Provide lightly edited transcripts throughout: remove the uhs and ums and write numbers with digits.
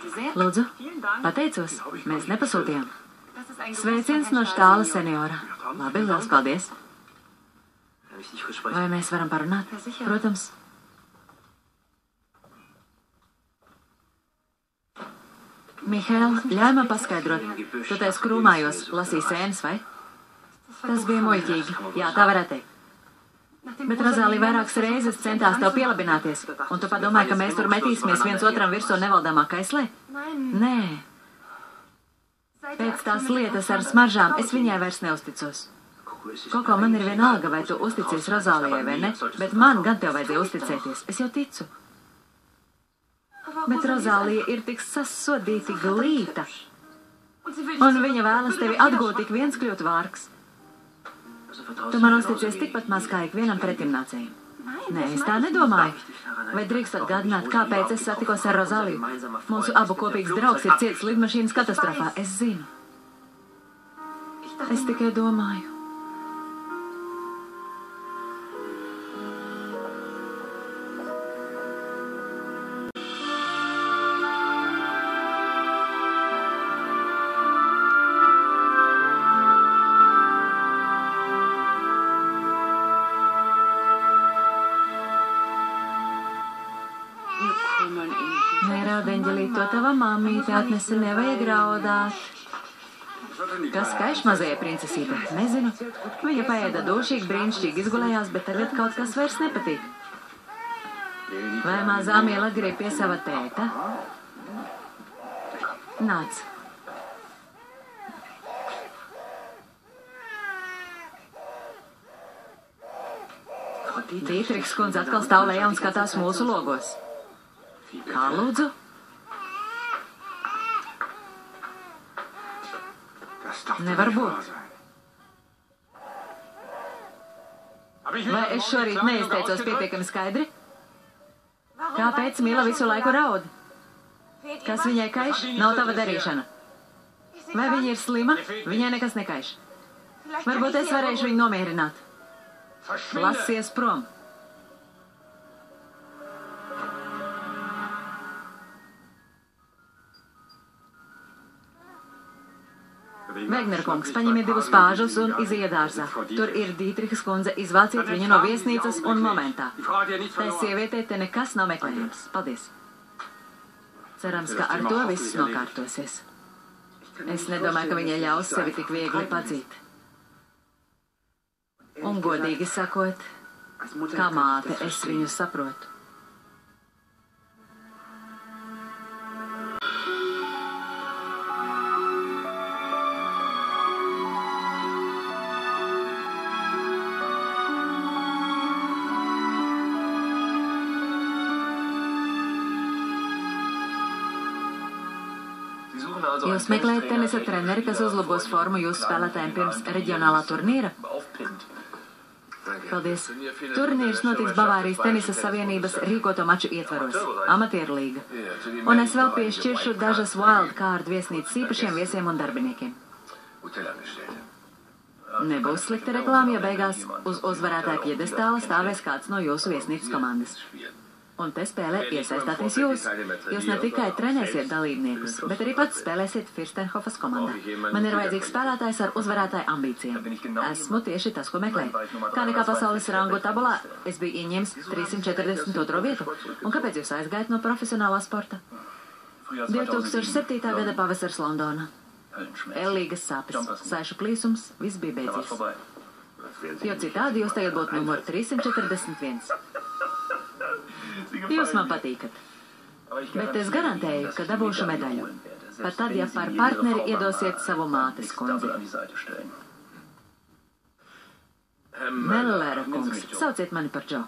Lūdzu, pateicos, mēs nepasūtījām. Sveiciens no štāla seniora. Labi, liels paldies. Vai mēs varam parunāt? Protams. Mihail, ļauj man paskaidrot. Tu tais krūmājos, lasīji sēnes, vai? Tas bija muļķīgi. Jā, tā varētu teikt. Bet Rozālija vairākas reizes centās tev pielabināties, un tu padomāji, ka mēs tur metīsimies viens otram virsū nevaldāmā kaislē? Nē. Pēc tās lietas ar smaržām es viņai vairs neusticos. Koko, man ir vienalga, vai tu uzticies Rozālijai vai ne, bet man gan tev vajadzēja uzticēties. Es jau ticu. Bet Rozālija ir tik sasodīti glīta, un viņa vēlas tevi atgūt, tik viens kļūt vārgs. Tu man uzticies tikpat maz kā ikvienam pretimnācējiem. Nē, es tā nedomāju. Vai drīkst atgādināt, kāpēc es satikos ar Rozāliju? Mūsu abu kopīgs draugs ir cietis lidmašīnas katastrofā. Es zinu. Es tikai domāju. To tava mammīte atnesa, nevajag raudāt. Kas kaiš mazajai princesītei? Nezinu. Viņa paēda dušīgi, brīnišķīgi izgulējās, bet tagad kaut kas vairs nepatīk. Vai mazā miela grib pie sava tēta? Nāc. Dītriks kundze atkal stāv lejā un skatās mūsu logos. Kā lūdzu? Nevar būt. Vai es šorīt neizteicos pietiekami skaidri? Kāpēc Mila visu laiku raud? Kas viņai kaiš? Nav tava darīšana. Vai viņa ir slima? Viņai nekas nekaiš. Varbūt es varēšu viņu nomierināt. Lasies prom. Vegner kungs, paņemiet divus pāžus un iziet dārzā. Tur ir Dītrihas kundze, izvāciet viņu no viesnīcas un momentā. Tai sievietei te nekas nav meklējams. Paldies. Cerams, ka ar to viss nokārtosies. Es nedomāju, ka viņa ļaus sevi tik viegli padzīt. Un godīgi sakot, kā māte es viņu saprotu. Jūs meklējat tenisa treneri, kas uzlabos formu jūsu spēlētājiem pirms reģionālā turnīra? Paldies. Turnīrs notiks Bavārijas tenisa savienības rīkoto maču ietvaros, amatieru līga. Un es vēl piešķiršu dažas wildcard viesnīcas īpašiem viesiem un darbiniekiem. Nebūs slikta reklāma, ja beigās uz uzvarētāja piedestāla stāvēs kāds no jūsu viesnīcas komandas. Un te spēlē iesaistāties jūs. Jūs ne tikai trenēsiet dalībniekus, bet arī pats spēlēsiet Firstenhofas komandā. Man ir vajadzīgs spēlētājs ar uzvarētāju ambīcijām. Esmu tieši tas, ko meklēju. Kā nekā pasaules rangu tabulā, es biju ieņēmis 342. vietu. Un kāpēc jūs aizgājat no profesionālā sporta? 2007. gada pavasars Londona. Ellīgas sāpes, saišu plīsums, viss bija beidzies. Jo citādi jūs tagad būtu numur 341. Jūs man patīkat, bet es garantēju, ka dabūšu medaļu. Pat tad, ja par partneri iedosiet savu mātes kundzi. Mellera kungs, sauciet mani par Džo.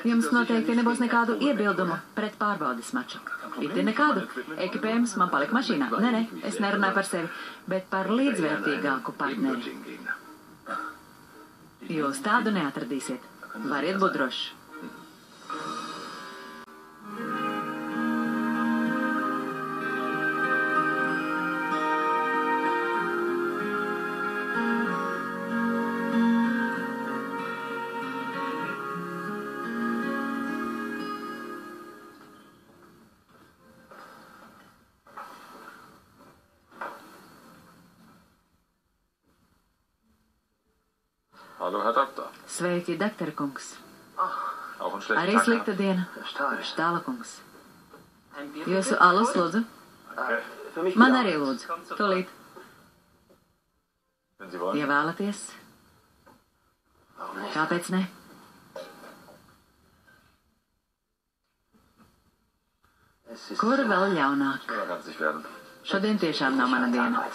Jums noteikti nebūs nekādu iebildumu pret pārbaudes maču. Iti nekādu. Ekipējums man palika mašīnā. Nē, es nerunāju par sevi, bet par līdzvērtīgāku partneri. Jūs tādu neatradīsiet. Variet būt droši. Hallo, Herr Doktor. Sveiki, doktor kungs. Auch ein schlechter Arī Tag. slikta diena. Štāla kungs. Jūsu alus, lūdzu. Man arī lūdzu. Tūlīt. Wenn Sie wollen. Ja vēlaties. Kāpēc ne? Kur vēl ļaunāk? Ja, kann es nicht werden. Šodien tiešām nav mana diena.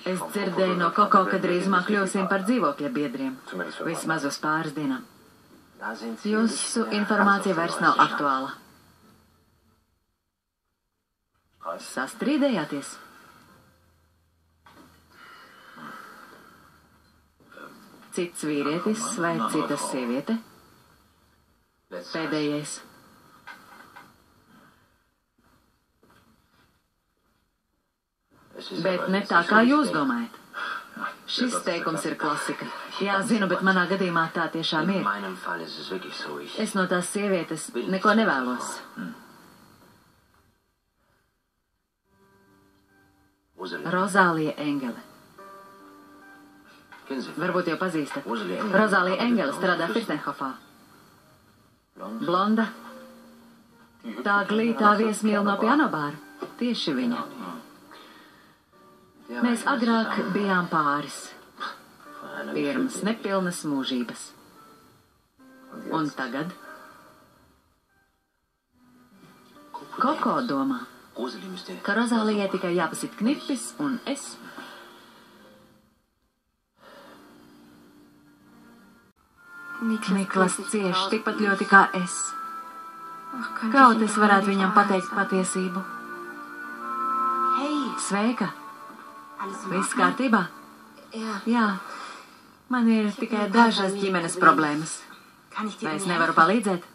Es dzirdēju no Koko, ka drīzumā kļūsim par dzīvokļa biedriem. Vismaz uz pāris dienām. Jūsu informācija vairs nav aktuāla. Sastrīdējāties? Cits vīrietis vai cita sieviete? Pēdējais. Bet ne tā, kā jūs domājat. Šis teikums ir klasika. Jā, zinu, bet manā gadījumā tā tiešām ir. Es no tās sievietes neko nevēlos. Rozālija Engele. Varbūt jau pazīstat. Rozālija Engele strādā Firtenhofā. Blonda. Tā glītā viesmīla no pianobāra. Tieši viņa. Mēs agrāk bijām pāris. Pirms nepilnas mūžības. Un tagad? Koko domā, ka Rozālijai tikai jāpasit knipis un es. Niklas cieš tikpat ļoti kā es. Kaut es varētu viņam pateikt patiesību. Sveika! Viss kārtībā? Jā. Man ir tikai dažas ģimenes problēmas. Vai es nevaru palīdzēt?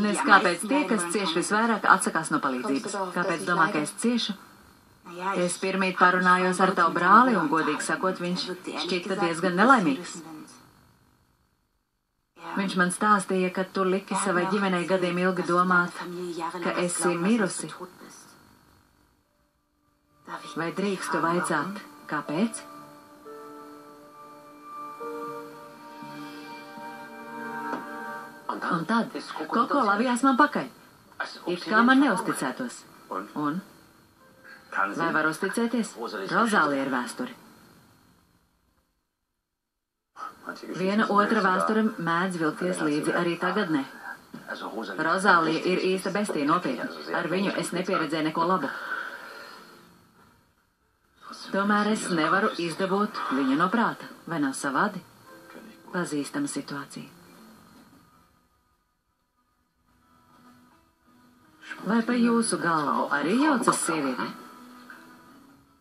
Nes kāpēc tie, kas cieš visvairāk, atsakās no palīdzības? Kāpēc domā, ka es ciešu? Es pirmīt parunājos ar tavu brāli un, godīgi sakot, viņš šķita diezgan nelaimīgs. Viņš man stāstīja, ka tu liki savai ģimenei gadiem ilgi domāt, ka esi mirusi. Vai drīkstu vaicāt, kāpēc? Un tad Koko lavījās man pakaļ. It kā man neusticētos. Un? Vai var uzticēties? Rozālija ir vēsture. Viena otra vēsture mēdz vilkties līdzi arī tagadnē. Rozālija ir īsta bestija nopietni. Ar viņu es nepieredzēju neko labu. Tomēr es nevaru izdabūt viņu no prāta. Vai nav savādi? Pazīstama situācija. Vai pa jūsu galvu arī jaucas sieviete,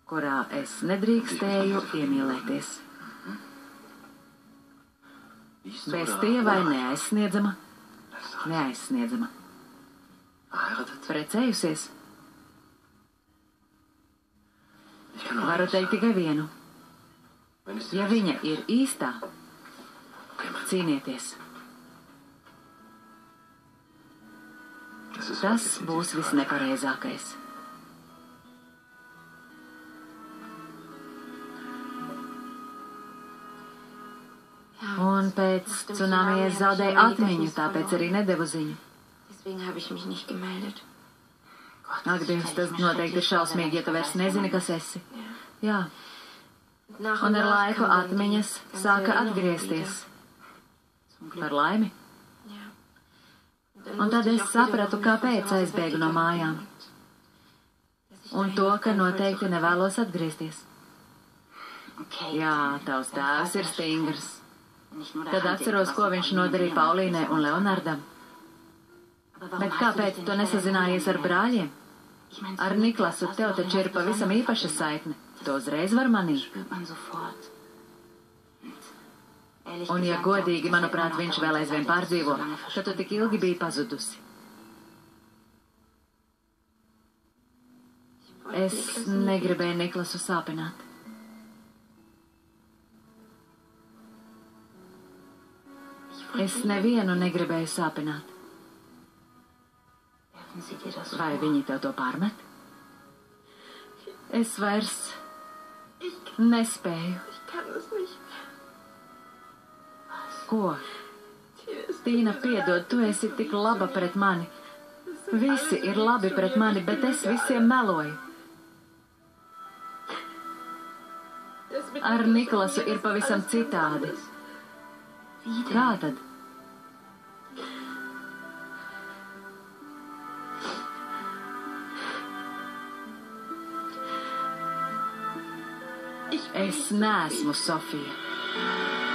kurā es nedrīkstēju iemīlēties? Bestija vai neaizsniedzama? Neaizsniedzama. Precējusies? Varu teikt tikai vienu. Ja viņa ir īstā, cīnieties. Tas būs visnepareizākais. Un pēc tsunami es zaudēju atmiņu, tāpēc arī nedevu ziņu. Ak, Dievs, tas noteikti ir šausmīgi, ja tu vairs nezini, kas esi. Jā. Un ar laiku atmiņas sāka atgriezties. Par laimi. Un tad es sapratu, kāpēc aizbēgu no mājām. Un to, ka noteikti nevēlos atgriezties. Jā, tavs tēvs ir stingrs. Tad atceros, ko viņš nodarīja Paulīnai un Leonardam. Bet kāpēc tu nesazinājies ar brāļiem? Ar Niklasu tev taču ir pavisam īpaša saikne. To uzreiz var manīt. Un, ja godīgi, manuprāt, viņš vēl aizvien pārdzīvo, ka tu tik ilgi biji pazudusi. Es negribēju Niklasu sāpināt. Es nevienu negribēju sāpināt. Vai viņi tev to pārmet? Es vairs nespēju. Ko? Tīna, piedod, tu esi tik laba pret mani. Visi ir labi pret mani, bet es visiem meloju. Ar Niklasu ir pavisam citādi. Kā tad? Es neesmu Sofija.